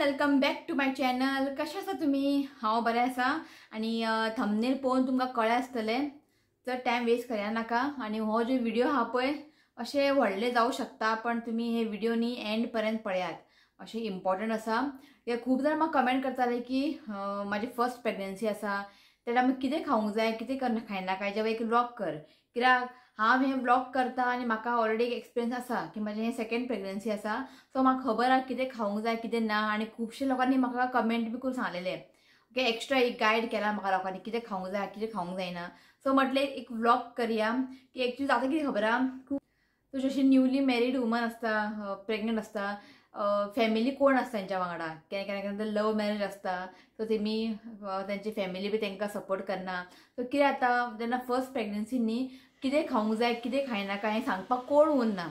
Welcome back to my channel. कशा आसा तुम्ही? हांव बरें आसा आणि थंबनेल पळोवन तुमकां कळ्ळें आसतलें. तर टायम वेस्ट करया नाका आणि हो जो व्हिडिओ हा पळय अशें व्हडलें जावं शकता, पण तुमी हे व्हिडिओ न्ही एंड पर्यंत पळयात. अशें इम्पॉर्टंट आसा. खूब जाण म्हाका कमेंट करताले की म्हाजी फर्स्ट प्रेग्नन्सी आसा, त्या टायमार कितें खावंक जाय, कितें खायनाका हेजेर एक व्लॉग कर. कित्याक हांव हे व्लॉग करता आणि म्हाका ऑलरेडी एक एक्सपिरियन्स आसा की म्हाजें हें सेकंड प्रेग्नन्सी आसा. सो म्हाका खबर आहा कितें खावंक जाय कितें ना, आणि खुबशे लोकांनी म्हाका कमेंट बी करून सांगलेलें. ओके, एक्स्ट्रा एक गायड केला म्हाका लोकांनी कितें खावंक जाय कितें खावंक जायना. सो म्हटलें एक व्लॉग करया की एक्चुअली जाता कितें खबर आहा, खूब जशी न्यूली मॅरीड वुमन आसता, प्रेग्नंट आसता, फॅमिली कोण आसता तेंच्या वांगडा, केन्ना लव मॅरेज आसता. सो तेमी तेंची फॅमिली बी तेंकां सपोर्ट करना. सो कितें जाता, जेन्ना फर्स्ट प्रेग्नन्सी न्ही कितें खावंक जाय कितें खायनाका हें सांगपाक कोण उरना.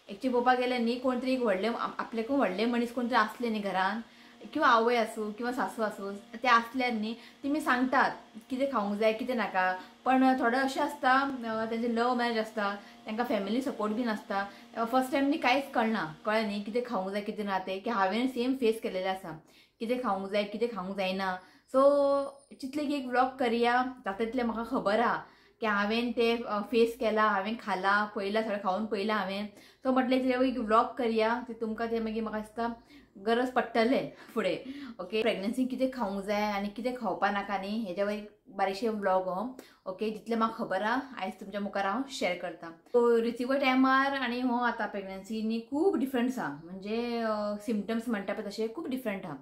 एक्चुअली पळोवपाक गेल्यार न्ही कोण तरी एक व्हडले आपल्याकून व्हडले मनीस कोण तरी आसले न्ही घरान, किंवा आवय आसूं किंवा सासू आसूं, ते आसल्यार न्ही तेमी सांगतात कितें खावंक जाय कितें नाका. पण थोडे अशें आसता तेंचे लव मॅरेज आसता, तांकां फॅमिली सपोर्ट बी नासता. फर्स्ट टायम न्ही कांयच कळ्ळें न्ही कितें खावंक जाय कितें ना तें, की हांवें सेम फेस केलेलें आसा कितें खावंक जाय कितें खावंक जायना. सो चिंतलें की एक व्लॉग करया, जाता तितलें म्हाका खबर आहा की हांवें ते फेस केला, हांवें खाला पयला, सगळें खावन पयला हांवें. सो म्हटलें की एक व्लॉग करया, ते तुमकां ते मागीर म्हाका दिसता गरज पडटलें फुडें. ओके, प्रेग्नन्सी कितें खावंक जाय आनी कितें खावपा नाका न्ही हेज्या एक बारीकशें व्लॉग हो. ओके, जितलें म्हाका खबर आहा आयज तुमच्या मुखार हांव शेअर करता. सो रिसिवर टायमार आनी हो आतां प्रेग्नन्सी न्ही खूब डिफरंट आहा. म्हणजे सिमटम्स म्हणटा पळय तशें खूब डिफरंट आहा,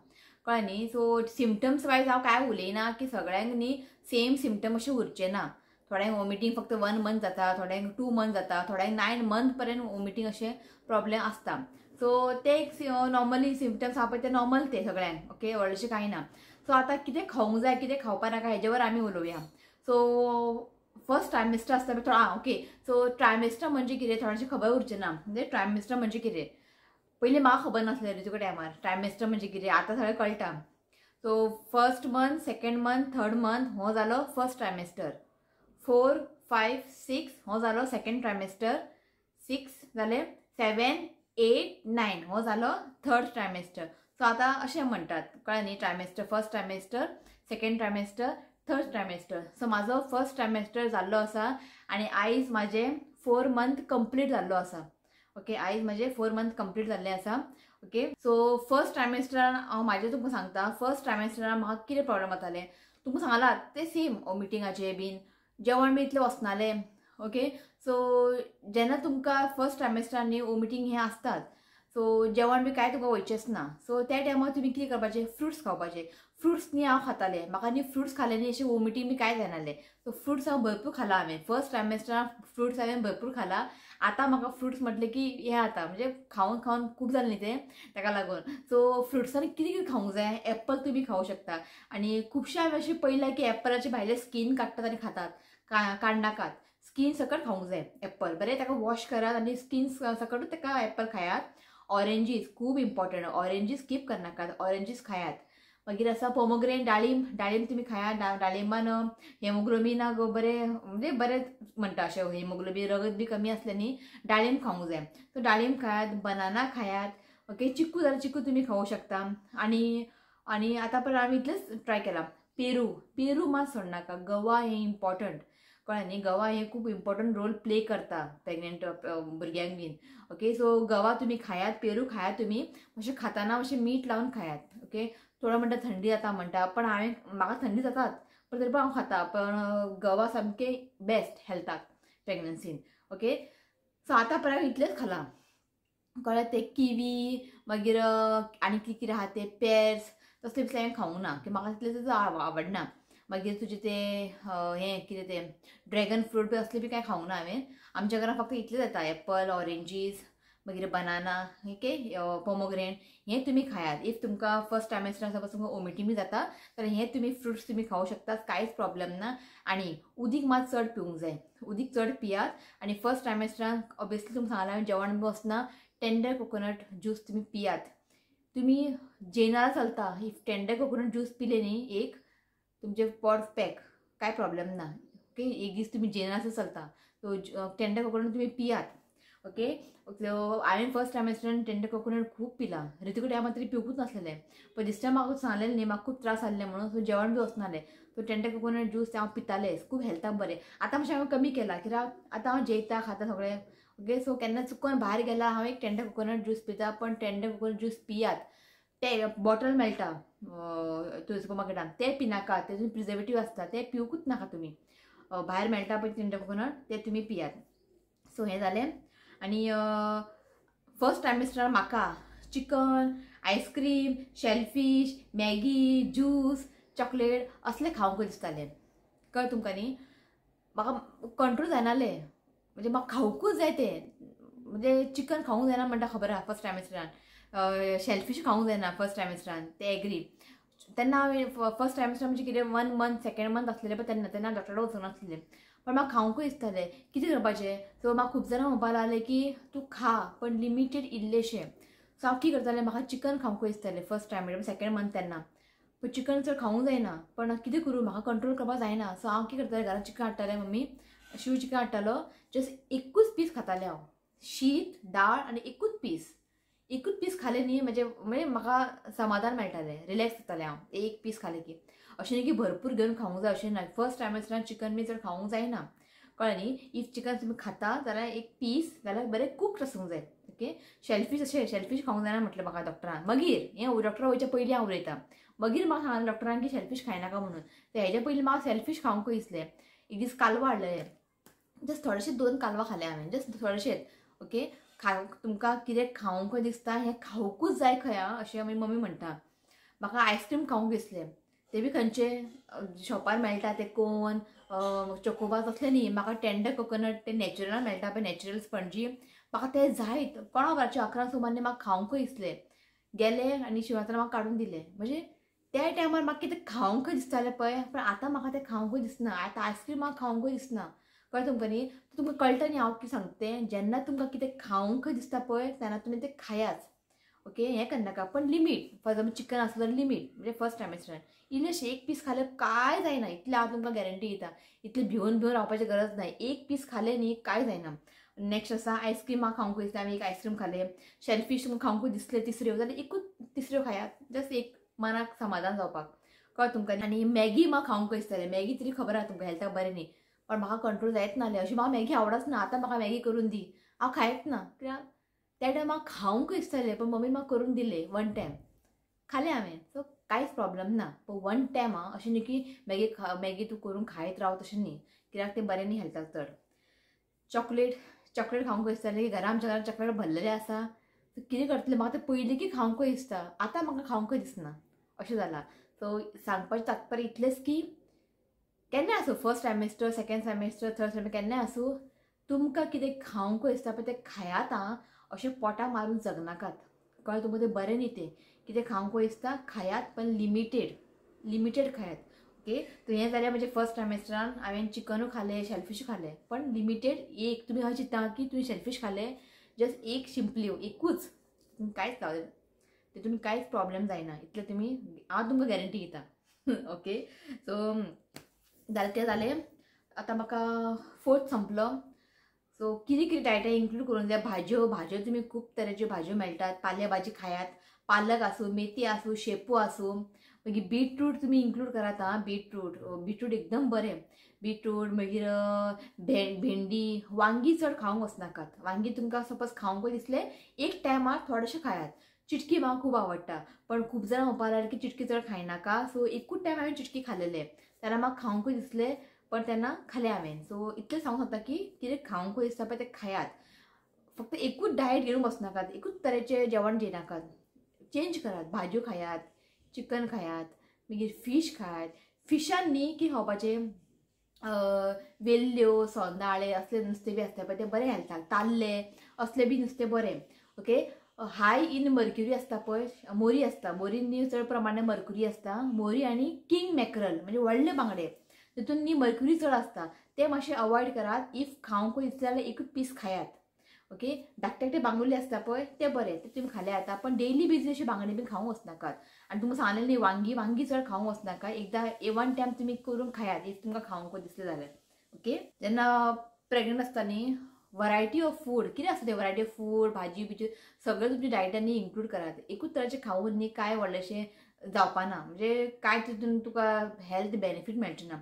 कळ्ळें न्ही. सो सिमटम्स वायज हांव कांय उलयना की सगळ्यांक न्ही सेम सिमटम अशें उरचे ना. थोड्यांक वॉमिटींग फक्त 1 मंथ जाता, थोड्यांक 2 मंथ जाता, थोड्यांक 9 मंथ पर्यंत वॉमिटींग अशें प्रॉब्लेम आसता. सो ते एक नॉर्मली सिमटम्स आहा पळय ते नॉर्मल ते सगळ्यांक. ओके, व्हडलेशें कांय ना. सो आतां कितें खावंक जाय कितें खावपा नाका हेजेवर आमी उलोवया. सो फर्स्ट ट्रायमेस्टर आसता पळय ओके. सो ट्रायमेस्टर म्हणजे कितें थोडेशें खबर उरचें ना. म्हणजे ट्रायमेस्टर म्हणजे कितें पयलीं म्हाका खबर नासलें रिजूच्या टायमार ट्रायमेस्टर म्हणजे कितें, आतां सगळें कळटा. So first month, second month, third month हो जालो फर्स्ट ट्रायमेस्टर. 4, 5, 6 हो जालो सेकंड ट्रायमेस्टर. 6 जाले, 7, 8, 9 हो जालो थर्ड ट्रायमेस्टर. सो आतां अशें म्हणटात, कळ्ळें न्ही, trimester first trimester, second trimester, third trimester. So म्हाजो फर्स्ट ट्रायमेस्टर जाल्लो आसा आनी आयज म्हाजें 4 मंथ कंप्लीट जाल्लो आसा. ओके, आयज म्हाजे 4 मंथ कंप्लीट जाल्ले आसा. ओके, सो फर्स्ट ट्रायमेस्टरान हांव म्हाजें तुमकां सांगता. फर्स्ट ट्रायमेस्टरान म्हाका कितें प्रॉब्लेम जाताले तुमकां सांगलां ते सेम, वॉमिटिंगाचे बीन, जेवण बी इतलें वचनालें. ओके, सो जेन्ना तुमकां फर्स्ट ट्रायमेस्टरान न्ही वॉमिटींग हें आसतात, सो जेवण बी कांय तुका वयचेंच ना. सो त्या टायमार तुमी कितें करपाचें, फ्रुट्स खावपाचे. फ्रुट्स न्ही हांव खातालें, म्हाका न्ही फ्रुट्स खालें न्ही अशें वॉमिटींग बी कांय जायनालें. सो फ्रुट्स हांव भरपूर खाला. हांवें फर्स्ट ट्रायमेस्टरान फ्रुट्स हांवें भरपूर खाला. आतां म्हाका फ्रुट्स म्हटलें की हें जाता, म्हणजे खावन खावन खूब जालें न्ही तें, ताका लागून. सो फ्रुट्सांनी कितें कितें खावंक जाय, एप्पल तुमी खावं शकता. आनी खुबशे हांवें अशें पळयलां की एप्पलाचे भायले स्कीन काडटात आनी खातात. काडनाकात, स्कीन सकट खावंक जाय एप्पल. बरें ताका वॉश करात आनी स्कीन सकटूच ताका एप्पल खायात. ऑरेंजीस खूब इम्पॉर्टंट, ऑरेंजीस स्कीप करनाकात, ऑरेंजीस खायात. मागीर आसा पोमोग्रेनेट, डाळींब तुमी खायात. डाळिंबान हेमोग्लोबिनाक बरें, म्हणजे बरें म्हणटा अशें, हेमोग्लोबीन रगत बी कमी आसलें न्ही डाळिंब खावंक जाय. सो डाळिंब खायात, बनाना खायात. ओके, चिकू जाल्यार चिकू तुमी खावं शकता. आनी आतां पण हांवें इतलेंच ट्राय केलां. पेरू मात सोडनाका. गवा हें इम्पॉर्टंट, कळ्ळें न्ही. गवा हें खूब इम्पॉर्टंट रोल प्ले करता प्रेग्नेंट भुरग्यांक बीन. ओके, सो गवा तुमी खायात, पेरू खायात तुमी. अशें खाताना अशें मीठ लावन खायात. ओके, थोडो म्हणटा थंडी जाता म्हणटा, पण म्हाका थंडी जातात पण तरी पण हांव खाता. पण गवा सामके बेस्ट हेल्थाक प्रेग्नन्सीन. ओके, सो आतां पण हांवें इतलेंच खालां, कळ्ळें. ते किवी मागीर आनी कितें आहा ते पेर्स तसले तसले हांवें खावंक ना, की म्हाका तितलें आवडना. मागीर तुजें तें हें कितें तें ड्रॅगन फ्रूट बी असलें बी कांय खावंक ना हांवें. आमच्या घरान फक्त इतलें जाता, एप्पल, ऑरेंजीस, मागीर बनाना, ओके, पोमोग्रेनेट हें तुमी खायात. इफ तुमकां फर्स्ट ट्रायमेस्टरान सपोज तुमकां वॉमिटींग बी जाता तर हें तुमी फ्रुट्स तुमी खावं शकतात, कांयच प्रॉब्लेम ना. आनी उदीक मात चड पिवंक जाय, उदीक चड पियात. आनी फर्स्ट ट्रायमेस्टरान ऑब्वियसली तुमकां सांगलां हांवें जेवण बी वचना, टेंडर कोकोनट ज्यूस तुमी पियात. तुमी जेनार चलता, इफ टेंडर कोकोनट ज्यूस पिले न्ही एक, तुमचे पोट पॅक, कांय प्रॉब्लेम ना. ओके, एक दीस तुमी जेनार चलता, सो टेंडर कोकोनट तुमी पियात. ओके. सो हांवें फर्स्ट ट्रायमेस्टरान टेंडर कोकोनट खूब पिलां. ऋतूक टायमार तरी पिवूंकूच नासलेलें. पण दिस टायम म्हाका सांगलेलें न्ही, म्हाका खूब त्रास जाल्ले म्हणून, सो जेवण बी वचनालें. सो टेंडर कोकोनट ज्यूस हांव पितालें, खूब हेल्थाक बरें. आतां मातशें हांवें कमी केलां, कित्याक आतां हांव जेयता खाता सगळें. ओके. सो केन्ना चुकून भायर गेल्यार हांव एक टेंडर कोकोनट ज्यूस पिता. पण टेंडर कोकोनट ज्यूस पियात. ते बॉटल मेळटा सुपर मार्केटान, तें पिनाका. तेतून प्रिझर्वेटीव आसता, तें पिवूंकूच नाका तुमी. भायर मेळटा पळय टेंडर कोकोनट, तें तुमी पियात. सो हें जालें. आनी फर्स्ट ट्रायमेस्टरान म्हाका chicken, ice cream, shellfish, Maggi, juice, chocolate असलें खावंक दिसतालें. कळ्ळें तुमकां न्ही. म्हाका कंट्रोल जायनासलें, म्हणजे म्हाका खावंकूच जाय तें. म्हणजे चिकन खावंक जायना म्हणटा खबर आहा फर्स्ट ट्रायमेस्टरान. शेलफीश खावंक जायना फर्स्ट ट्रायमेस्टरान, तें एग्री. तेन्ना हांवें फर्स्ट ट्रायमेस्टर म्हणजे कितें 1 मंथ सेकंड मंथ आसलेलें पळय तेन्ना डॉक्टरा वचूंक नासलें. पण म्हाका खावंकूय दिसतालें. कितें करपाचें. सो म्हाका खूब जाणां म्हणपा लागलें की तूं खा, पण लिमिटेड इल्लेशें. सो हांव कितें करतालें, म्हाका चिकन खावंकूय दिसतालें फर्स्ट ट्रायमेस्टर सेकंड मंथ तेन्ना. पण चिकन चड खावंक जायना. पण कितें करूं, म्हाका कंट्रोल करपाक जायना. सो हांव कितें करतालें, घरांत चिकन हाडटालें मम्मी, शिव चिकन हाडटालो, जस्ट एकूच पीस खातालें हांव. शीत, दाळ आनी एकूच पीस खालें न्ही, म्हणजे म्हाका समाधान मेळटालें, रिलॅक्स जातालें हांव एक पीस खालें की. अशें न्ही की भरपूर घेवन खावंक जाय अशें ना. फर्स्ट ट्रायमेस्टरान चिकन बी चड खावंक जायना. कळ्ळें न्ही. इफ चिकन तुमी खाता जाल्यार एक पीस जाल्यार बरें कुक्ड आसूंक जाय. ओके. शेलफीश खावंक जायना म्हटलें म्हाका डॉक्टरान. मागीर हें डॉक्टरा वयच्या पयलीं हांव उलयतां. मागीर म्हाका सांगलें डॉक्टरान की शेलफीश खायनाका म्हणून. तर हेज्या पयलीं म्हाका शेलफीश खावंकूय दिसलें. एक दीस कालवां हाडलेलें, जस्ट थोडेशें 2 कालवां खालें हांवें, जस्ट थोडेशेंच. ओके. तुमकां कितें खावंक दिसता हें खावंकूच जाय खंय अशें मम्मी म्हणटा. म्हाका आयस्क्रीम खावंक दिसलें, ते बी खंयचे शॉपार मेळटा ते कोन, चोकोबार तसलें न्ही. म्हाका टेंडर कोकोनट ते नॅचरल मेळटा पळय, नॅचरल स्पंजी, म्हाका ते जायत. 11:00 सुमार म्हाका खावंकूय दिसलें. गेलें आनी शिवान म्हाका काडून दिलें. म्हणजे त्या टायमार म्हाका कितें खावंक दिसतालें पळय, पण आतां म्हाका तें खावंकूय दिसना. आतां आयस्क्रीम म्हाका खावंकूय दिसना. कळ्ळें तुमकां न्ही. तुमकां कळटा न्ही हांव कितें सांगता तें. जेन्ना तुमकां कितें खावंक दिसता पळय तेन्ना तुमी तें खायाच. ओके. हें करनाका, पण लिमीट. फॉर एग्जांपल चिकन आसल्यार लिमीट, म्हणजे फर्स्ट ट्रायमेस्टरान इल्लेशें एक पीस खालें कांय जायना. इतलें हांव तुमकां गॅरंटी दिता. इतलें भिवून रावपाची गरज ना. एक पीस खालें न्ही कांय जायना. नेक्स्ट आसा आयस्क्रीम. म्हाका खावंकूय दिसता, हांवें एक आयस्क्रीम खालें. शेलफीश तुमकां खावंकूय दिसलें तिसऱ्यो जाल्यार एकूच तिसऱ्यो खायात, जस्ट एक मनाक समाधान जावपाक. कळ्ळें तुमकां. आनी मॅगी म्हाका खावंकूय दिसतालें. मॅगी तरी खबर आहा तुमकां हेल्थाक बरें न्ही. पण म्हाका कंट्रोल जायत नासलें. अशी म्हाका मॅगी आवडच ना. आतां म्हाका मॅगी करून दी, हांव खायत ना. कित्याक त्या टायमार म्हाका खावंकूय दिसतालें, पण मम्मीन म्हाका करून दिलें 1 टायम. खालें हांवें. सो कांयच प्रॉब्लेम ना. पण 1 टायम अशें न्ही की मॅगी तूं करून खायत राव, तशें न्ही. कित्याक तें बरें न्ही हेल्थाक चड. चॉकलेट खावंकूय दिसतालें की आमच्या घरांत चॉकलेट भरलेलें आसा. कितें करतलें, म्हाका तें पयलीं की खावंकूय दिसता, आतां म्हाका खावंकूय दिसना अशें जालां. सो सांगपाचें तात्पर्य इतलेंच की केन्नाय आसूं, first trimester, second trimester, third trimester, केन्नाय आसूं, तुमकां कितें खावंकूय दिसता पळय तें खायात आं. अशें पोटाक मारून जगनाकात. कळ्ळें तुमकां. तें बरें न्ही तें. कितें खावंकूय दिसता खायात, पण लिमिटेड खायात. ओके. सो हें जालें म्हणजे फर्स्ट ट्रायमेस्टरान हांवें चिकनूय खालें, शेलफीश खालें, पण लिमिटेड. एक तुमी अशें चिंता की तुवें शेलफीश खालें, जस्ट एक शिंपल्यो, एकूच, कांयच जावं, तितून कांयच प्रॉब्लेम जायना. इतलें तुमी, हांव तुमकां गॅरंटी दिता. ओके. सो जालें तें जालें. आतां म्हाका फोर्थ संपलो. सो कितें डायटा इन्क्लूड करूंक जाय. भाज्यो तुमी खूब तरेच्यो भाज्यो मेळटात. पाले भाजी खायात. पालक आसूं, मेथी आसूं, शेपू आसूं. मागीर बीटरूट तुमी इन्क्लूड करात आं. बीटरूट एकदम बरें. बीटरूट मागीर भेंडी. वांगी चड खावंक वचनाकात. वांगी तुमकां सपोज खावंकूय दिसलें एक टायमार थोडेशें खायात. चिटकी म्हाका खूब आवडटा, पण खूब जाणां म्हणपा लागलीं की चिटकी चड खायनाका. सो एकूच टायम हांवें चिटकी खाल्लेलें, तेन्ना म्हाका खावंकूय दिसलें, पण तेन्ना खालें हांवें. सो इतलें सांगूंक सोदता की कितें खावंकूय दिसता पळय तें खायात. फक्त एकूच डायट घेवन बसनाकात, एकूच तरेचें जेवण जेयनाकात. चेंज करात. भाज्यो खायात, चिकन खायात, मागीर फीश खायात. फिशान न्ही की खावपाचें, वेल्ल्यो, सोंदाळे असले नुस्तें बी आसता पळय तें बरें हेल्थाक. ताल्ले असलें बी नुस्तें बरें. ओके. हाय इन मर्क्युरी आसता पळय, मोरी आसता. मोरीन न्ही चड प्रमाणान मर्क्युरी आसता. मोरी आनी किंग मॅक्रल म्हणजे व्हडले बांगडे, तितून न्ही मर्क्युरी चड आसता. ते मातशें अवॉयड करात. इफ खावंकूय दिसता जाल्यार एकूच पीस खायात. ओके. धाकटे बांगुल्ले आसता पळय ते बरें, ते तुमी खाले जाता. पण डेली बेजीस अशी बांगडे बी खावंक वचनाकात. आनी तुमकां सांगलें न्ही वांगी चड खावंक वचनाका. एकदां 1 टायम तुमी करून खायात इफ तुमकां खावंकूय दिसलें जाल्यार. ओके. जेन्ना प्रेग्नंट आसता न्ही वरायटी ऑफ फूड कितें आसता तें वरायटी ऑफ फूड भाजी बिजी सगळें तुमच्या डायटांनी इन्क्लूड करात. एकूच तरेचें खावून न्ही काय व्हडलेशें जावपाना, म्हणजे काय तितून तुका हेल्थ बेनिफीट मेळचें ना.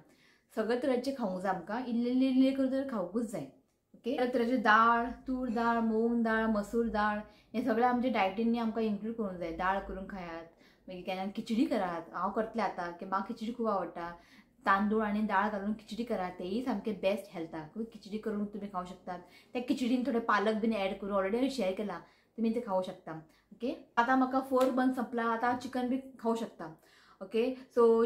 सगळे तरेचें खावंक जाय आमकां, इल्ले इल्ले इल्ले करून तरी खावंकूच जाय. ओके, तरेचे दाळ, तूर दाळ, मूंग दाळ, मसूर दाळ हे सगळें आमच्या डायटींनी आमकां इन्क्लूड करूंक जाय. दाळ करून खायात, मागीर केन्ना खिचडी करात. हांव करतलें आतां की म्हाका खिचडी खूब आवडटा. तांदूळ आनी दाळ घालून खिचडी करात, तेही सामकें बेस्ट हेल्थाक. खिचडी करून तुमी खावं शकतात. त्या खिचडीन थोडे पालक बीन ऍड करून ऑलरेडी हांवें शेअर केला, तुमी ते खावं शकता. ओके, आतां म्हाका 4 मंथ संपला, आतां चिकन बी खावं शकता. ओके, सो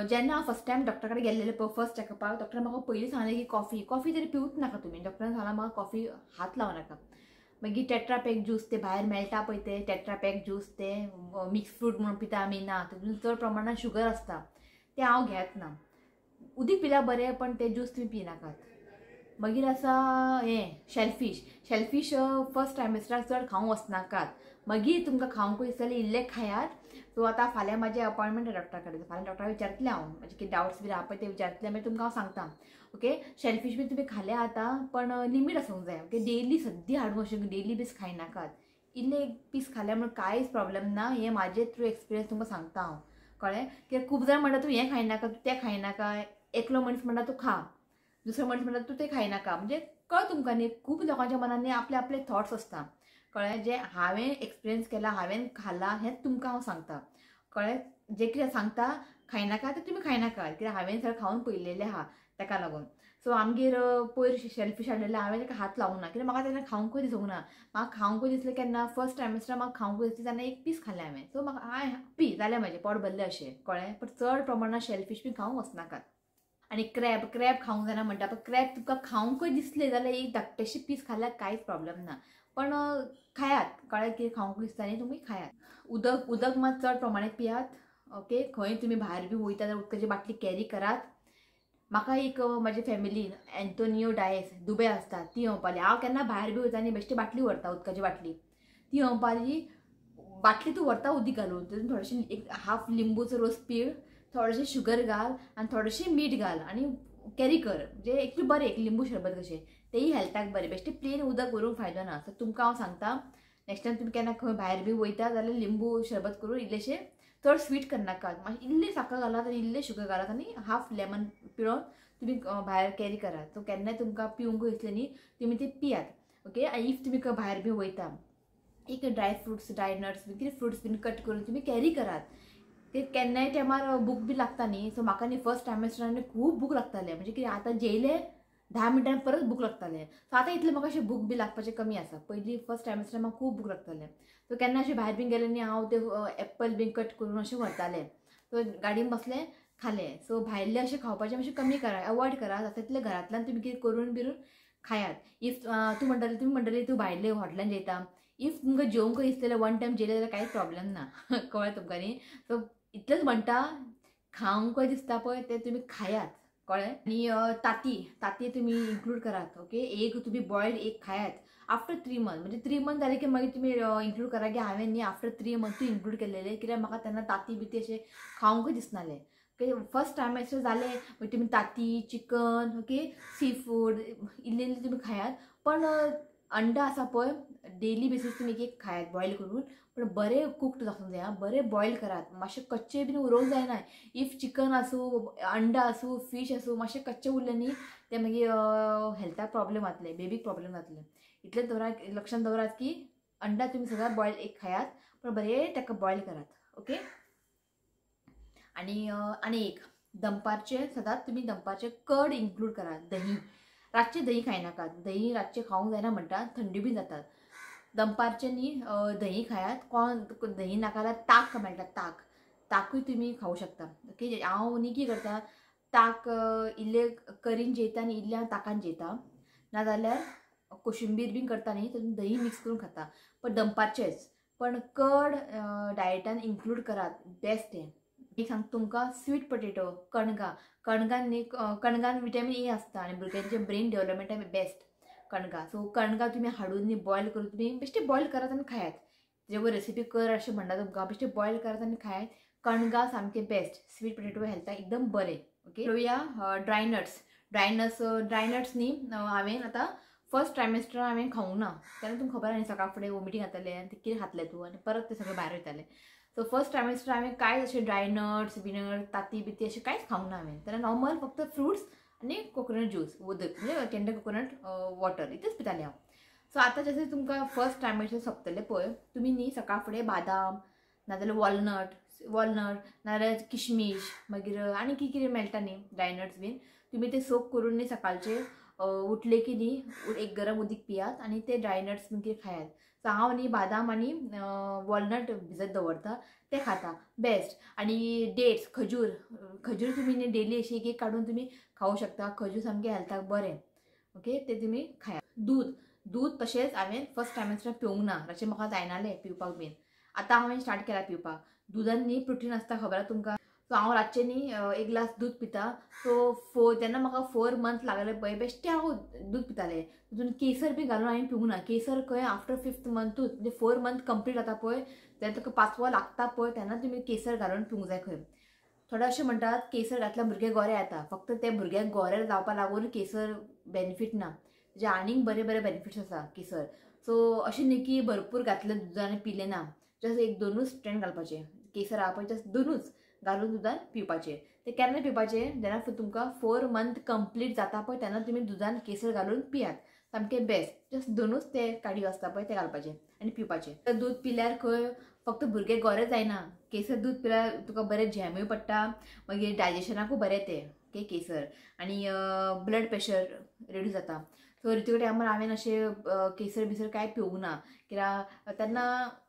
जेन्ना हांव फर्स्ट टायम डॉक्टरा कडेन गेल्लेलें पळय फर्स्ट चॅकअपाक, डॉक्टरान म्हाका पयलीं सांगलें की कॉफी तरी पिवूच नाका तुमी. डॉक्टरान सांगलां म्हाका कॉफी हात लावं नाका. मागीर टेट्रापॅक ज्यूस ते भायर मेळटा पळय ते टेट्रापॅक ज्यूस ते मिक्स फ्रूट म्हणून पिता आमी ना, तितून चड प्रमाणात शुगर आसता, ते हांव घेयत ना. उदीक पिल्यार बरें, पण ते ज्यूस तुमी पिनाकात. मागीर आसा शेलफीश फर्स्ट ट्रायमेस्टराक चड खावंक वचनाकात. मागीर तुमकां खावंक दिसता जाल्यार इल्ले खायात. सो आतां फाल्यां म्हाजें अपॉयंटमेंट आहे डॉक्टरा कडेन. फाल्यां डॉक्टराक विचारतलें हांव, म्हाजे कितें डावट्स बी आहा पळय ते विचारतलें, मागीर तुमकां हांव सांगता. ओके, शेलफीश बी तुमी खाल्या आतां, पण लिमीट आसूंक जाय. ओके, डेली सद्दी हाडून अशें डेली पीस खायनाकात. इल्ले एक पीस खाल्या म्हणून कांयच प्रॉब्लेम ना. हें म्हाजें थ्रू एक्सपिरियन्स तुमकां सांगता हांव, कळ्ळें. कित्याक खूब जाण म्हणटा तूं हें खायनाका, तूं तें खायनाका. एकलो मनीस म्हणटा तूं खा, दुसरो मनीस म्हणटा तूं तें खायनाका. म्हणजे कळ्ळें तुमकां न्ही, खूब लोकांच्या मनांत न्ही आपले आपले थॉट्स आसता. कळ्ळें, जे हांवें एक्सपिरियन्स केला, हांवें खालां हेंच तुमकां हांव सांगता. कळ्ळें, जे कितें सांगता खायनाका तें तुमी खायनाका, कित्याक हांवें सगळें खावन पळयलेलें आहा ताका लागून. सो आमगेर पयर शेलफीश हाडलेले, हांवें ताका हात लावंक ना, कित्याक म्हाका तेन्ना खावंकूय दिसूंक ना. म्हाका खावंकूय दिसलें केन्ना फर्स्ट ट्रायमेस्टराक म्हाका खावंकूय दिसलें तेन्ना एक पीस खाल्लें हांवें. सो म्हाका हांवें जालें म्हाजें पोट भरलें अशें, कळ्ळें. पण चड प्रमाणात शेलफीश बी खावंक वचनाकात. आनी क्रॅब खावंक जायना म्हणटा, पण क्रॅब तुका खावंकूय दिसलें जाल्यार एक धाकटेशें पीस खाल्यार कांयच प्रॉब्लेम ना. पण खायात, कळ्ळें, कितें खावंक दिसता न्ही तुमी खायात. उदक मात चड प्रमाणांत पियात. ओके, खंय तुमी भायर बी वयता जाल्यार उदकाची बाटली कॅरी करात. म्हाका एक म्हाजे फॅमिलीन एंटोनियो डायस दुबय आसता, ती येवपाली. हांव केन्ना भायर बी वयता न्ही बेश्टी बाटली व्हरता, उदकाची बाटली. ती येवपाली, बाटली तूं व्हरता उदीक घालून, तितून थोडेशें एक हाफ लिंबूचो रोस पीळ, थोडेशें शुगर घाल आनी थोडेशें मीठ घाल आनी कॅरी कर. म्हणजे एक बरें एक लिंबू शरबत कशें, तेही हेल्थाक बरें. बेश्टें प्लेन उदक व्हरूंक फायदो ना. सो तुमकां हांव सांगता, नेक्स्ट टायम तुमी केन्ना खंय भायर बी वयता जाल्यार लिंबू शरबत करून इल्लेशें, चड स्वीट करनाकात, मातशें इल्ली साखर घालात आनी इल्लें शुगर घालात आनी हाफ लेमन पिळोवन तुमी भायर कॅरी करात. सो केन्नाय तुमकां पिवंकूय दिसलें न्ही तुमी ते पियात. ओके, आनी इफ तुमी भायर बी वयता एक ड्राय फ्रुट्स ड्राय नट्स बीन कितें फ्रुट्स बीन कट करून तुमी कॅरी करात. ते केन्नाय टायमार भूक बी लागता न्ही. सो म्हाका न्ही फर्स्ट ट्रायमेस्टरान खूब भूक लागतालें, म्हणजे कितें आतां जेयलें 10 मिनटान परत भूक लागतालें. सो आतां इतलें म्हाका अशें भूक बी लागपाचें कमी आसा. पयलीं फर्स्ट ट्रायमेस्टरान म्हाका खूब भूक लागतालें. सो केन्ना अशें भायर बीन गेलें न्ही हांव ते एप्पल बीन कट करून अशें व्हरतालें. सो गाडयेन बसलें खालें. सो भायलें अशें खावपाचें मातशें कमी करा, अवॉयड करा. जाता तितलें घरांतल्यान तुमी कितें करून बिरून खायात. इफ तुमी म्हणटलें तूं भायले हॉटेलान जेयता, इफ तुमकां जेवंकूय दिसलें वन टायम जेयलें जाल्यार कांयच प्रॉब्लेम ना. कळ्ळें तुमकां न्ही. सो इतलेंच म्हणटा, खावंकूय दिसता पळय तें तुमी खायात, कळ्ळें. आनी ताती तुमी इन्क्लूड करात. ओके, एक तुमी बॉयल्ड एक खायात आफ्टर 3 मंथ, म्हणजे 3 मंथ जालें की मागीर तुमी इन्क्लूड करा. की हांवें न्ही आफ्टर 3 मंथूय इन्क्लूड केलेलें, कित्याक म्हाका तेन्ना ताती बिती अशें खावंकूय दिसनालें. ओके, फर्स्ट ट्रायमेस्टर जालें मागीर तुमी ताती चिकन, ओके, सी फूड इल्लें इल्लें तुमी खायात. पण अंडा आसा पळय डेली बेसीस तुमी एक खायात बॉयल करून, पण बरें कुक्ड आसूंक जाय. बरें बॉयल करात, मातशें कच्चे बीन उरोवंक जायना. इफ चिकन आसूं, अंडा आसूं, फीश आसूं, मातशें कच्चें उरलें न्ही तें मागीर हेल्थाक प्रॉब्लेम जातले, बेबीक प्रॉब्लेम जातले. इतलें दवरात, लक्षांत दवरात की अंडा तुमी सगळ्यात बॉयल एक खायात, पण बरें ताका बॉयल करात. ओके, आनी एक दनपारचें सदांच तुमी दनपारचें कर्ड इन्क्लूड करात. दही रातचें दही खायनाकात. दही रातचें खावंक जायना म्हणटात, थंडी बी जातात. दनपारचें न्ही दही खायात. कोण दही नाका जाल्यार ताक मेळटा, ताकूय तुमी खावं शकता. ओके, हांव न्ही कितें करता, ताक इल्लें करीन जेयता आनी इल्लें हांव ताकान जेयता. नाजाल्यार कोशिंबीर बीन करता न्ही तातूंत दही मिक्स करून खाता, पण दनपारचेंच. पण कर्ड डायटान इन्क्लूड करात, बेस्ट हें. एक सांगता तुमकां, स्वीट पोटेटो कणगान न्ही कणगान विटामीन ए आसता आनी भुरग्यांचे ब्रेन डेवलपमेंटा बेस्ट कणगां. सो कणगां तुमी हाडून न्ही बॉयल करून तुमी बेश्टे बॉयल करात आनी खायात. जेवो रेसिपी कर अशें म्हणटा तुमकां, बेश्टे बॉयल करात आनी खायात. कणगां सामके बेस्ट, स्वीट पोटेटो हेल्थाक एकदम बरें. ओके, पळोवया ड्राय नट्स न्ही हांवें आतां फर्स्ट ट्रायमेस्टर हांवें खावंक ना, तेन्ना तुमकां खबर आहा न्ही सकाळ फुडें वॉमिटींग जातालें आनी ते कितें खातलें तूं आनी परत ते सगळें भायर वयतालें. सो फर्स्ट ट्रायमेस्टर हांवें कांयच अशें ड्राय नट्स बिनट्स ताती बिती अशें कांयच खावंक ना हांवें. तेन्ना नॉर्मल फक्त फ्रुट्स आनी कोकोनट ज्यूस उदक म्हणजे टेंडर कोकोनट वॉटर इतलेंच पितालें हांव. सो आतां जशें तुमकां फर्स्ट ट्रायमेस्टर सोंपतलें पळय, तुमी न्ही सकाळ फुडें बादाम नाजाल्यार वॉलनट नाजाल्यार किशमीश मागीर आनी कितें मेळटा न्ही ड्रायनट्स बीन, तुमी ते सोक करून न्ही सकाळचे उठले की न्ही एक गरम उदीक पियात आनी ते ड्रायनट्स बीन कितें खायात. सो हांव न्ही बादाम आनी वॉलनट भिजत दवरता ते खाता बेस्ट. आनी डेट्स खजूर तुमी न्ही डेली अशी एक काडून तुमी खावं शकता. खजूर सामकें हेल्थाक बरें. ओके, ते तुमी खायात. दूद तशेंच हांवें फर्स्ट ट्रायमेस्टर पिवंक ना, रातचें म्हाका जायनालें पिवपाक बीन. आतां हांवें स्टार्ट केला पिवपाक. दुदान न्ही प्रोटीन आसता खबर आहा तुमकां. सो हांव रातचें न्ही एक ग्लास दूद पिता. सो जेन्ना म्हाका 4 मंथ लागले पळय बेश्टें हांव दूद पितालें. तितून केसर बी घालून हांवें पिवंक ना. केसर खंय आफ्टर 5th मंथूच म्हणजे 4 मंथ कंप्लीट जाता पळय तेन्ना तुका 5वो लागता पळय तेन्ना तुमी केसर घालून पिवंक जाय खंय. थोडे अशें म्हणटात केसर घातल्यार भुरगे गोरे येता. फक्त ते भुरग्याक गोरे जावपा लागून केसर बेनिफीट ना, म्हणजे आनीक बरे बेनिफिट्स आसा केसर. सो अशें न्ही की भरपूर घातलें दुदान पिलें ना. जस्ट 1-2च स्ट्रेन घालपाचें. केसर आहा पळय जस्ट 2च घालून दुदान पिवपाचें. ते केन्ना पिवपाचें जेन्ना तुमकां 4 मंथ कंप्लीट जाता पळय तेन्ना तुमी दुदान केसर घालून पियात. सामकें बेस्ट. जस्ट 2च ते काडयो आसता पळय ते घालपाचें आनी पिवपाचें. दूद पिल्यार खंय फक्त भुरगे गोरे जायना. केसर दूद पिल्यार तुका बरें झेमूय पडटा, मागीर डायजेशनाकूय बरें तें केसर आनी ब्लड प्रेशर रेड्यूस जाता. सो रितू टायमार हांवें अशें केसर बिसर कांय पिवंक ना, कित्याक तेन्ना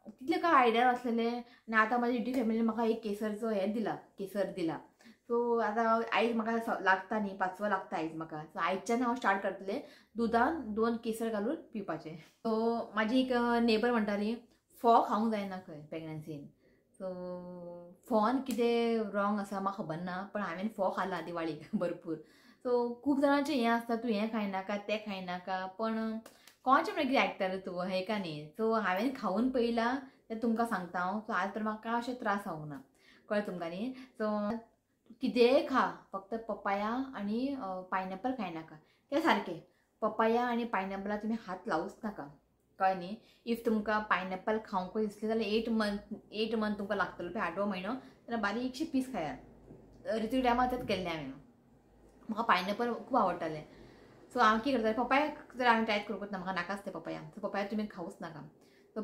तितलें कांय आयडिया नासलेलें. आनी आतां म्हाज्या युट्यूब फॅमिलीन म्हाका एक केसरचो हें दिला, केसर दिला. सो आतां आयज म्हाका लागता न्ही 5वो लागता आयज म्हाका. सो आयजच्यान हांव स्टार्ट करतलें दुदान 2 केसर घालून पिवपाचें. सो म्हाजी एक नेबर म्हणटाली फोव खावंक जायना खंय प्रेग्नन्सीन. सो फोवान कितें रॉंग आसा म्हाका खबर ना, पण हांवें फोव खाला दिवाळीक भरपूर. सो खूब जाणांचें हें आसता तूं हें खायनाका तें खायनाका, पण कोणाचें म्हणल्यार कितें आयकतालें तूं हें का न्ही. सो हांवें खावून पळयलां तें तुमकां सांगता हांव. सो आज तर म्हाका अशें त्रास जावंक ना, कळ्ळें तुमकां न्ही. सो कितेंय खा, फक्त पपाया आनी पायनॅपल खायनाका. तें सारकें पपाया आनी पायनॅपलाक तुमी हात लावूच नाका, कळ्ळें न्ही. इफ तुमकां पायनॅपल खावंक दिसलें जाल्यार 8 मंथ तुमकां लागतलो पळय 8वो म्हयनो, तेन्ना बारीकशे पीस खायात. रितू टायमार तेंच केल्लें हांवें. म्हाका पायनॅपल खूब आवडटालें. सो हांव कितें करतालें पपाया जर हांवें ट्राय करूंकूच ना, म्हाका नाकाच तें पपाया. सो पपाया तुमी खावूच नाका. सो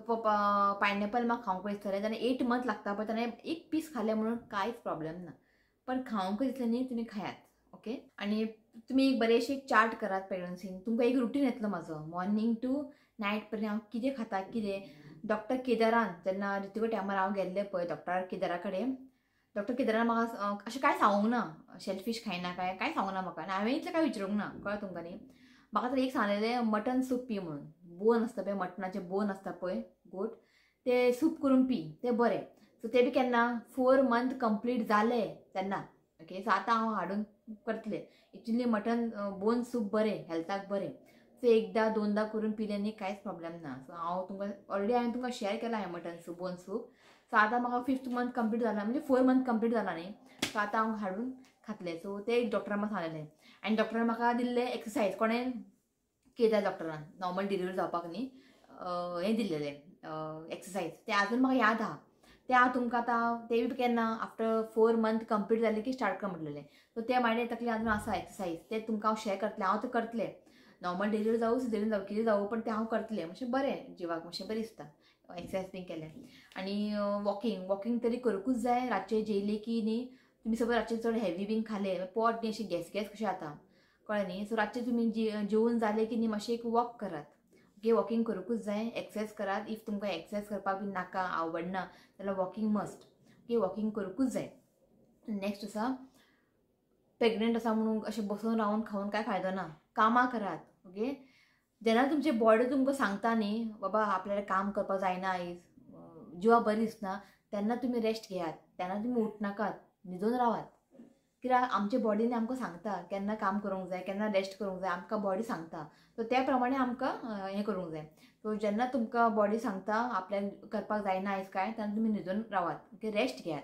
पायनॅपल म्हाका खावंक दिसतलें जाल्यार 8 मंथ लागता पळय तेन्ना एक पीस खालें म्हणून कांयच प्रॉब्लेम ना. पण खावंक दिसलें न्ही तुमी खायात. ओके. आनी तुमी एक बरेशे चार्ट करात प्रेग्नन्सीन. तुमकां एक रुटीन येतलो म्हाजो मॉर्निंग टू नायट पर्यंत हांव कितें खाता कितें. डॉक्टर केदारान जेन्ना रितू टायमार हांव गेल्लें पळय डॉक्टर केदारा कडेन, डॉक्टर केदारान म्हाका अशें कांय सांगूंक ना शेलफीश खायना कांय सांगूंक ना म्हाका. आनी हांवें इतलें कांय विचारूंक ना, कळ्ळें तुमकां न्ही. म्हाका तर एक सांगलेलें मटन सूप पी म्हणून. बोन आसता पळय मटनाचे बोन आसता पळय गोट, ते सूप करून पी तें बरें. सो ते बी केन्ना 4 मंथ कंप्लीट जाले तेन्ना. ओके. सो आतां हांव हाडून करतलें. एक्चुली मटन बोन सूप बरें हेल्थाक बरें. सो 1-2दा करून पिलें न्ही कांयच प्रॉब्लेम ना. सो हांव तुमकां ऑलरेडी हांवें तुमकां शेअर केलां हांवें mutton soup bone soup. So आतां म्हाका 5th मंथ कंप्लीट जाला म्हणजे 4 मंथ कंप्लीट जाला न्ही. सो आतां हांव हाडून खातलें. सो तें एक डॉक्टरान म्हाका सांगलेलें. आनी डॉक्टरान म्हाका दिल्लें एक्सरसायज कोणें केदार डॉक्टरान नॉर्मल डिलिव्हरी जावपाक न्ही हें दिल्लेलें एक्सरसायज. तें आजून म्हाका याद आहा. तें हांव तुमकां आतां तें बी केन्ना आफ्टर 4 मंथ कंप्लीट जालें की स्टार्ट कर म्हटलेलें. सो तें म्हाजे तकलेन आजून आसा एक्सरसायज. तें तुमकां हांव शेअर करतलें. हांव तें करतलें. नॉर्मल डिलिव्हरी जावं सिझेरियन जावं कितें जावं पण तें हांव करतलें. मातशें बरें जिवाक मातशें बरें दिसता एक्सरसायज बी केलें. आनी वॉकिंग तरी करूंकूच जाय. रातचें जेयलें की न्ही तुमी सपोज रातचें चड हेवी बीन खालें पोट न्ही अशें गॅस कशें जाता, कळ्ळें न्ही. सो रातचें तुमी जेवून जालें की न्ही मातशें एक वॉक करात. ओके. वॉकिंग करूंकूच जाय. एक्सरसायज करात. इफ तुमकां एक्सरसायज करपाक बी नाका आवडना जाल्यार वॉकिंग मस्ट. ओके. वॉकिंग करूंकूच जाय. नेक्स्ट आसा प्रेग्नंट आसा म्हणून अशें बसून रावन खावून कांय फायदो ना. कामां करात. ओके. जेन्ना तुमची बॉडी तुमकां सांगता न्ही बाबा आपल्याला काम करपाक जायना आयज जिवा बरी दिसना तेन्ना तुमी रेस्ट घेयात. तेन्ना तुमी उठनाकात, न्हिदून रावात. कित्याक आमचे बॉडीन आमकां सांगता केन्ना काम करूंक जाय केन्ना रेस्ट करूंक जाय. आमकां बॉडी सांगता. सो त्या प्रमाणे आमकां हें करूंक जाय. सो जेन्ना तुमकां बॉडी सांगता आपल्याक करपाक जायना आयज काय तेन्ना तुमी न्हिदून रावात. ओके. रेस्ट घेयात.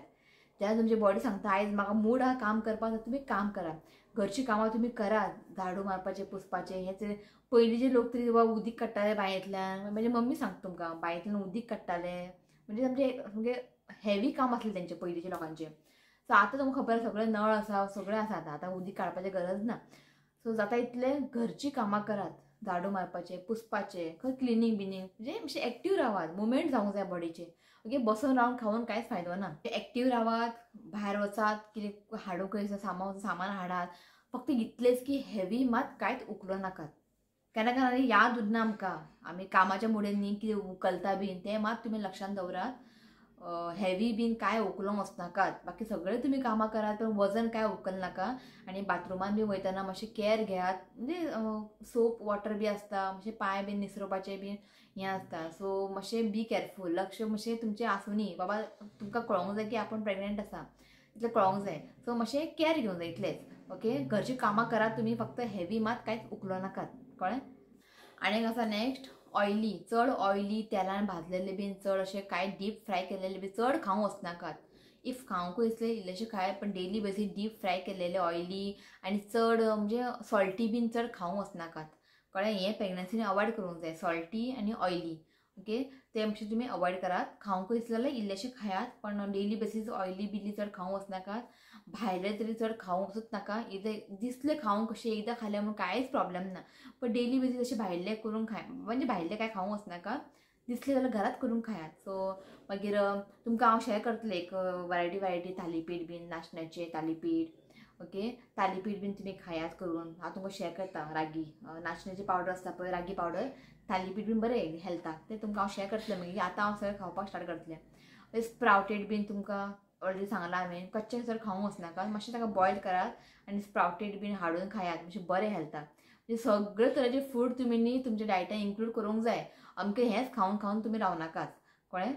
जेन्ना तुमची बॉडी सांगता आयज म्हाका मूड आहा काम करपाक तुमी काम करात. घरची कामां तुम्ही करात, झाडू मारपाचे पुसपाचे हेच पयलींचे लोक तरी बाबा उदीक काडटाले बांयतल्यान, म्हणजे मम्मी सांगता तुमकां बांयतल्यान उदीक काडटाले, म्हणजे म्हणजे हेवी काम आसलें तेंचे पयलींच्या लोकांचे. सो आतां तुमकां खबर सगळें नळ आसा, सगळें आसा, आतां उदीक काडपाची गरज ना. सो जाता इतले घरची कामां करात, झाडू मारपाचे पुसपाचे, खंय क्लिनींग बिनींग, म्हणजे मातशें एक्टीव रावात, मुवमेंट जावंक जाय बॉडीचे. ओके, बसून रावन खावन कांयच फायदो ना. एक्टीव रावात, भायर वचात, कितें हाडूंक सामान हाडात, फक्त इतलेंच की हेवी मात कांयच उखलो नाकात. केन्ना केन्ना याद उरना आमकां, आमी कामाच्या मुडेन न्ही कितें उखलता बीन तें मात तुमी लक्षांत दवरात. हेवी बीन काय उखलोंक वचनाकात, बाकी सगळें तुमी कामां करात पण वजन काय उखलनाका. आनी बाथरुमान बी वयतना मातशें कॅर घेयात, म्हणजे सोप वॉटर बी आसता, मातशें पांय बीन निसरोवपाचें बीन हें आसता. सो मातशें बी केअरफूल, लक्ष मातशें तुमचें आसूं न्ही. बाबा तुमकां कळोंक जाय की आपूण प्रेग्नंट आसा, इतलें कळोंक जाय. सो मातशें कॅर घेवंक जाय इतलेंच. ओके, घरची कामां करात तुमी, फक्त हेवी मात कांयच उखलो नाकात, कळ्ळें. आनीक आसा नेक्स्ट, ऑयली, चड ऑयली तेलान भाजलेले बीन, चड अशें कांय डीप फ्राय केलेले बी चड खावंक वचनाकात. इफ खावंकूय दिसलें इल्लेशें खायात, पण डेली बेसीस डीप फ्राय केलेले ऑयली आनी चड म्हणजे सॉल्टी बीन चड खावंक वचनाकात, कळ्ळें. हें प्रेग्नन्सीन अवॉयड करूंक जाय, सॉल्टी आनी ऑयली. ओके, ते मातशें तुमी अवॉयड करात. खावंकूय दिसलें जाल्यार इल्लेशें खायात, पण डेली बेसीस ऑयली बिली चड खावंक वचनाकात. भायलें तरी चड खावंक वचूच नाका. एकदां दिसलें खावंक कशें एकदां खालें म्हणून कांयच प्रॉब्लेम ना, पण डेली बेसीस अशें भायलें करून म्हणजे भायलें कांय खावंक वचनाका. दिसलें जाल्यार घरात करून खायात. सो मागीर तुमकां हांव शेअर करतलें एक वरायटी थालीपीठ बीन, नाचण्याचें थालीपीठ. ओके, थालीपीठ बीन तुमी खायात करून. हांव तुमकां शेअर करता रागी, नाचण्याची पावडर आसता पळय रागी पावडर, थालीपीठ बीन बरें हेल्थाक, तें तुमकां हांव शेअर करतलें. मागीर आतां हांव सगळें खावपाक स्टार्ट करतलें. स्प्राउटेड बीन तुमकां ऑलरेडी सांगलां हांवें, कच्चें चड खावंक वचनाका, मातशें ताका बॉयल करात आनी स्प्राउटेड बीन हाडून खायात, मातशें बरें हेल्थाक. म्हणजे सगळे तरेचे फूड तुमी न्ही तुमच्या डायटान इन्क्लूड करूंक जाय. अमकें हेंच खावन खावन तुमी रावनाकात, कळ्ळें.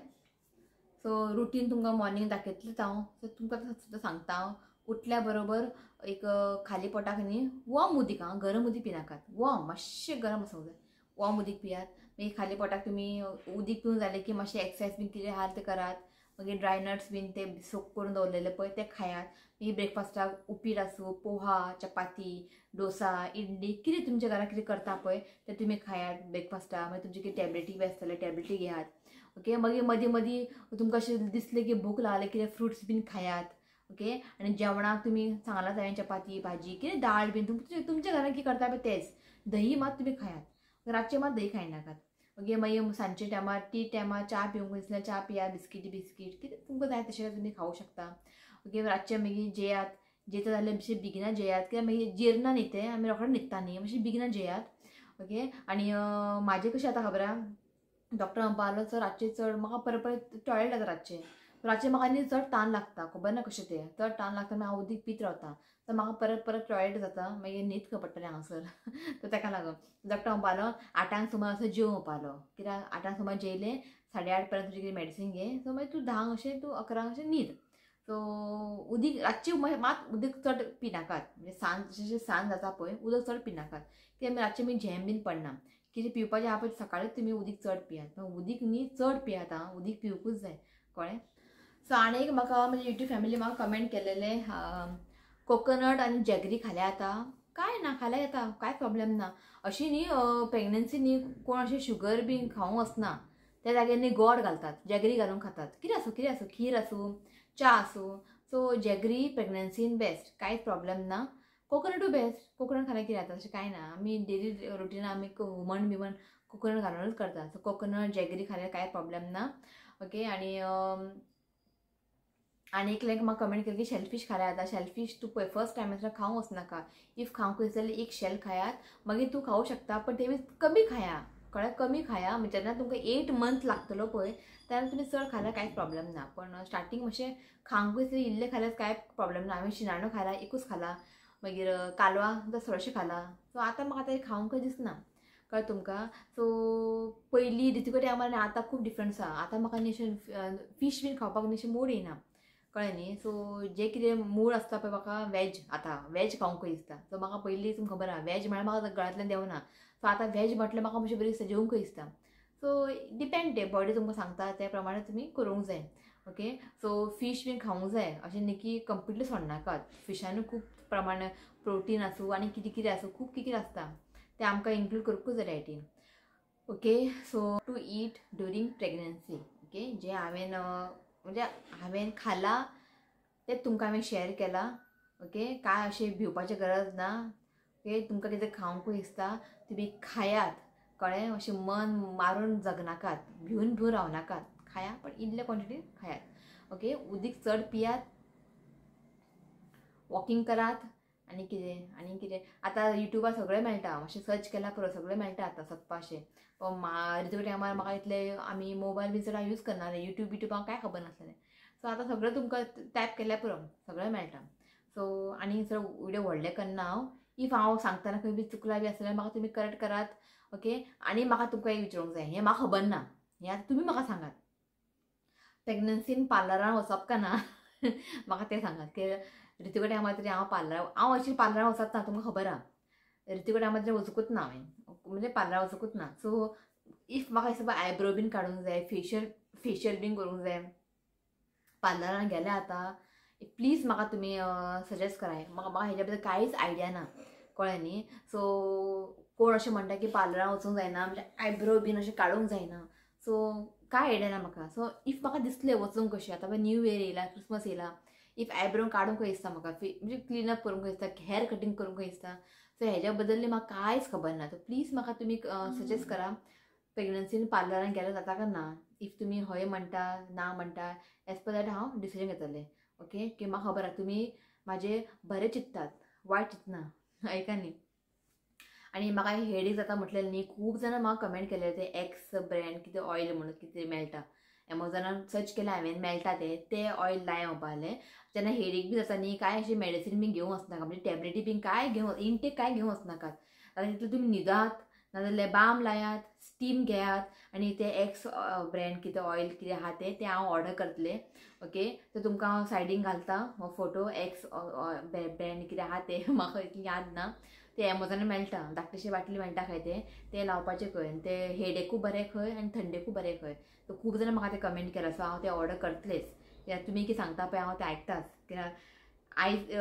सो रुटीन तुमकां मॉर्निंग दाखयतलेंच हांव. सो तुमकां सुद्दां सांगता हांव, उठल्या बरोबर एक खाली पोटाक न्ही वॉर्म उदीक, गरम उदीक पिनाकात, वॉर्म मातशें गरम आसूंक जाय, वॉर्म उदीक पियात. मागीर खाली पोटाक तुमी उदीक पिवन जालें की मातशें एक्सरसायज बीन कितें आहा तें करात. मागीर ड्राय नट्स बीन ते सोक करून दवरलेले पळय ते खायात. मागीर ब्रेकफास्टाक उपीट आसूं, पोहा, चपाती, डोसा, इडली, कितें तुमच्या घरांत कितें करता पळय तें तुमी खायात ब्रेकफास्टाक. मागीर तुमचे कितें टॅबलेटी बी आसतले टॅबलेटी घेयात. ओके, मागीर मदीं मदीं तुमकां अशें दिसलें की भूक लागली कितें फ्रुट्स बीन खायात. ओके, आनी जेवणाक तुमी सांगलां हांवें चपाती भाजी कितें दाळ बीन तुमच्या घरांत कितें करता पळय तेंच. दही मात तुमी खायात, रातचें मात दही खायनाकात. ओके, मागीर सांजचे टायमार टी टायमार च्या पिवंक दिसल्यार च्या पियात, बिस्कीट कितें तुमकां जाय तशें तुमी खावंक शकता. ओके, रातचें मागीर जेयात, जेता जाल्यार मातशें बेगिना जेयात, कित्याक मागीर जेरना न्ही तें, आमी रोखडें न्हिदता न्ही, मातशें बेगिना जेयात. ओके, आनी म्हाजें कशें आतां खबर आहा, डॉक्टर म्हणपा लागलो चड रातचें चड म्हाका परत परत टॉयलेट जाता रातचें म्हाका न्ही चड ताण लागता, खबर ना कशें तें चड ताण लागता मागीर हांव उदीक पीत रावता. तर म्हाका परत परत टॉयलेट जाता, मागीर न्हीद खंय पडटलें हांगासर. तर ताका लागून डॉक्टर म्हणपा लागलो 8 सुमार असो जेव म्हणपा लागलो, कित्याक 8 सुमार जेयलें 8:30 पर्यंत तुजें कितें मेडिसीन घे. सो मागीर तूं 10 अशें तूं 11 अशें न्हीद. सो उदीक रातचें मात उदीक चड पिनाकात, म्हणजे जशें सांज जाता पळय उदक चड पिनाकात, कित्याक रातचें मागीर झेम बीन पडना. कितें पिवपाचें आहा पळय सकाळीच तुमी उदीक चड पियात, उदीक न्ही चड पियात, उदीक पिवकूच जाय, कळ्ळें. सो आनी एक म्हाका म्हणजे यूट्यूब फॅमिली म्हाका कमेंट केलेलें, कोकोनट आनी जॅगरी खाल्या जाता काय ना, खाल्या येता कांय प्रॉब्लेम ना. अशी न्ही प्रेग्नन्सी न्ही कोण अशें शुगर बीन खावंक वचना, त्या जाग्यार न्ही गोड घालतात, जॅगरी घालून खातात, कितें आसूं खीर आसूं च्या आसूं. सो जॅगरी प्रेग्नन्सीन बेस्ट, कांयच प्रॉब्लेम ना. कोकोनटूय बेस्ट, कोकोनट खाल्यार कितें जाता तशें कांय ना. आमी डेली रुटीन आमी हुमण बिमण कोकोनट घालूनच करता. सो कोकोनट जॅगरी खाल्यार कांय प्रॉब्लेम ना. ओके, आनी एक म्हाका कमेंट केली की शेलफीश खाल्या जाता. शेलफीश तूं पळय फर्स्ट टायम खावंक वचनाका. इफ खावंक जाल्यार एक शेल खायात, मागीर तूं खावंक शकता, पण ते कमी खाया, कळ्ळें, कमी खाया. जेन्ना तुमकां 8 मंथ लागतलो पळय तेन्ना तुमी चड खाल्यार कांयच प्रॉब्लेम ना. पण स्टार्टींग मातशें खावंकूय दिसलें इल्लें खाल्यार कांय प्रॉब्लेम ना. हांवें शिणाण्यो खाला, एकूच खाला, मागीर कालवां थोडेशें खाला. सो आतां म्हाका आतां खावंकूय दिसना, कळ्ळें तुमकां. सो पयलीं रितुके टायमार आनी आतां खूब डिफरंस आहा. आतां म्हाका न्ही अशें फीश बीन खावपाक न्ही अशें मूड येना, कळ्ळें न्ही. सो जें कितें मूड आसता पळय म्हाका वॅज, आतां वॅज खावंकूय दिसता. सो म्हाका पयलीं तुमकां खबर आहा वॅज म्हळ्यार म्हाका गळ्यांतल्यान देंवना. सो आतां वॅज म्हटल्यार म्हाका मातशें बरी दिसता, जेवंकूय दिसता. सो डिपेंड तें बॉडी तुमकां सांगता त्या प्रमाणे तुमी करूंक जाय. ओके, सो फीश बीन खावंक जाय, अशें न्ही की कंप्लिटली सोडनाकात. फिशानूय खूब प्रमाणे प्रोटीन आसूं आनी कितें कितें आसूं खूब कितें आसता तें आमकां इन्क्लूड करूंकूच जाय डायटीन. Okay, so to eat during pregnancy. Okay, जे हांवें खाला तें तुमकां हांवें शेअर केलां. ओके, काय अशें भिवपाची गरज ना. ओके, तुमकां कितें खावंकूय दिसता तुमी खायात, कळ्ळें. अशें मन मारून जगनाकात, भिवन रावनाकात. खाया पण इल्ले क्वॉन्टिटीन खायात. ओके, उदीक चड पियात, वॉकिंग करात आनी कितें आतां युट्यूबार सगळें मेळटा. मातशें सर्च केल्यार पुरो सगळें मेळटा आतां सकपाशें. पण रिजल्ट टायमार म्हाका इतलें आमी मोबायल बी चड यूज करनासलें, युट्यूब कांय खबर नासलें. सो आतां सगळें तुमकां टायप केल्यार पुरो सगळें मेळटा. सो आनी चड व्हिडिओ व्हडले करना हांव. इफ हांव सांगतना खंय बी चुकला बी आसल्यार म्हाका तुमी करेक्ट करात. ओके, आनी म्हाका तुमकां एक विचारूंक जाय, हें म्हाका खबर ना, हें आतां तुमी म्हाका सांगात, प्रेग्नन्सीन पार्लरान वचप का ना? म्हाका तें सांगात. की रितू टायमार तरी हांव अशी पार्लरान वचत ना, तुमकां खबर आहा. रितू टायमार तरी वचूंकूच ना हांवें, म्हणजे पार्लरान वचूंकूच ना. सो इफ म्हाका दिसता आयब्रो बीन काडूंक जाय, फेशियल बीन करूंक जाय, पार्लरान गेले आतां, प्लीज म्हाका तुमी सजेस्ट कराय. म्हाका हेज्या बद्दल कांयच आयडिया ना, कळ्ळें न्ही. सो कोण अशें म्हणटा की पार्लरान वचूंक जायना, म्हणजे आयब्रो बीन अशें काडूंक जायना. सो कांय आयडिया ना म्हाका. सो इफ म्हाका दिसलें वचूंक कशें, आतां न्यू इयर येयला, क्रिसमस येयला, इफ आयब्रो काडूंक दिसता म्हाका, म्हणजे क्लीन अप करूंक दिसता, हेअर कटींग करूंक दिसता, सो हेज्या बद्दल म्हाका कांयच खबर ना. सो प्लीज म्हाका तुमी सजेस्ट करा, प्रेग्नन्सीन पार्लरान गेल्यार जाता काय ना. इफ तुमी हय म्हणटा, ना म्हणटा, एज पर दॅट हांव डिसिजन घेतलें. ओके, की म्हाका खबर आहा तुमी म्हाजें बरें चिंततात, वायट चिंतना, ऐका न्ही. आनी म्हाका हेडेक जाता म्हटलें न्ही, खूब जाणां म्हाका कमेंट केले ते एक्स ब्रँड कितें ऑयल म्हणून कितें मेळटा, एमेझॉनान सर्च केलें हांवें, मेळटा तें ऑयल लाय म्हणपालें. जेन्ना हेडेक बी जाता न्ही, कांय अशें मेडिसीन बीन घेवंक वचनाका, म्हणजे टॅबलेटी बीन कांय इनटेक कांय घेवंक वचनाकात. आतां तितून तुमी न्हिदात, नाजाल्यार बाम लायात, स्टीम घेयात, आनी ते एक्स ब्रँड कितें ऑयल कितें आहा तें हांव ऑर्डर करतलें. ओके, तर तुमकां हांव सायडीन घालता हो फोटो. एक्स ब्रँड कितें आहा तें म्हाका इतलें याद ना. ते एमेझॉनान मेळटा, धाकटेशे बाटली मेळटा खंय ते लावपाचें खंय. ते हेडेकूय बरें खंय आनी थंडेकूय बरें खंय. सो खूब जाणां म्हाका ते कमेंट केला, सो हांव ते ऑर्डर करतलेंच. कित्याक तुमी कितें सांगता पळय हांव तें आयकताच. कित्याक आयज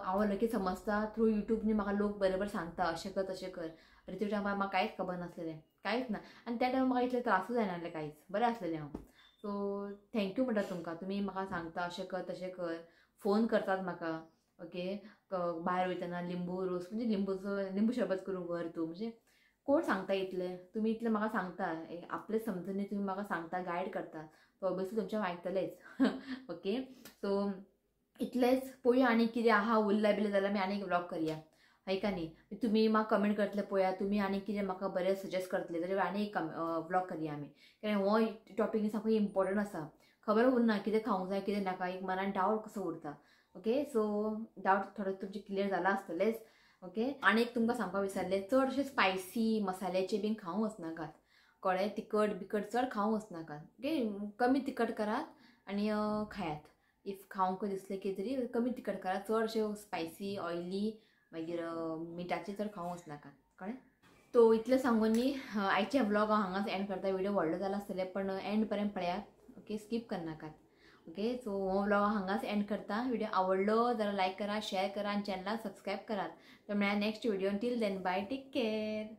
हांव लगेच समजता थ्रू युट्यूब न्ही, म्हाका लोक बरोबर सांगता अशें कर तशें कर. रितू टायमार म्हाका कांयच खबर नासलेलें, कांयच ना. आनी त्या टायमार म्हाका इतलें त्रासूय जायना नासलें कांयच, बरें आसलेलें हांव. सो थँक्यू म्हणटा तुमकां, तुमी म्हाका सांगता अशें कर तशें कर, फोन करतात म्हाका. ओके, भायर वयतना लिंबू रोस, म्हणजे लिंबू शरबत करून व्हर तूं, म्हणजे कोण सांगता इतलें, तुमी इतलें म्हाका सांगता, आपलें समजून तुमी म्हाका सांगता, गायड करता, सो ऑब्वियसली तुमचें आयकतलेंच. ओके, सो इतलेंच. पळोवया आनी कितें आहा उरलां बिरलां जाल्यार आमी आनी व्लॉग करया, हायका न्ही. तुमी म्हाका कमेंट करतले पळोवया, तुमी आनी कितें म्हाका बरें सजेस्ट करतले जाल्यार आनी एक व्लॉग करया आमी. कित्याक हो टॉपीक सामको इम्पॉर्टंट आसा. खबर उरना कितें खावंक जाय कितें नाका, एक मनान डावट कसो उरता. ओके, सो डावट थोडे तुमचे क्लियर जाला आसतलेच. ओके, आनी एक तुमकां सांगपाक विसरलें, चड अशें स्पायसी मसाल्याचें बीन खावंक वचनाकात, कळ्ळें. तिखट बिकट चड खावंक वचनाकात. ओके, कमी तिखट करात आनी खायात. इफ खावंक दिसलें कितें तरी कमी तिखट करात, चड अशें स्पायसी ऑयली मागीर मिठाचें चड खावंक वचनाकात, कळ्ळें. तो इतलें सांगून न्ही आयचे व्लॉग हांव हांगाच एंड करता. व्हिडिओ व्हडलो जाला आसतलें पण एंड पर्यंत पळयात. ओके, स्कीप करनाकात. ओके, सो हो व्लॉग हांगाच एंड करता. व्हिडिओ आवडलो जाल्यार लायक करा, शेअर करा आनी चॅनलाक सबस्क्रायब करात. तर मेळ्या next video. Till then bye, take care.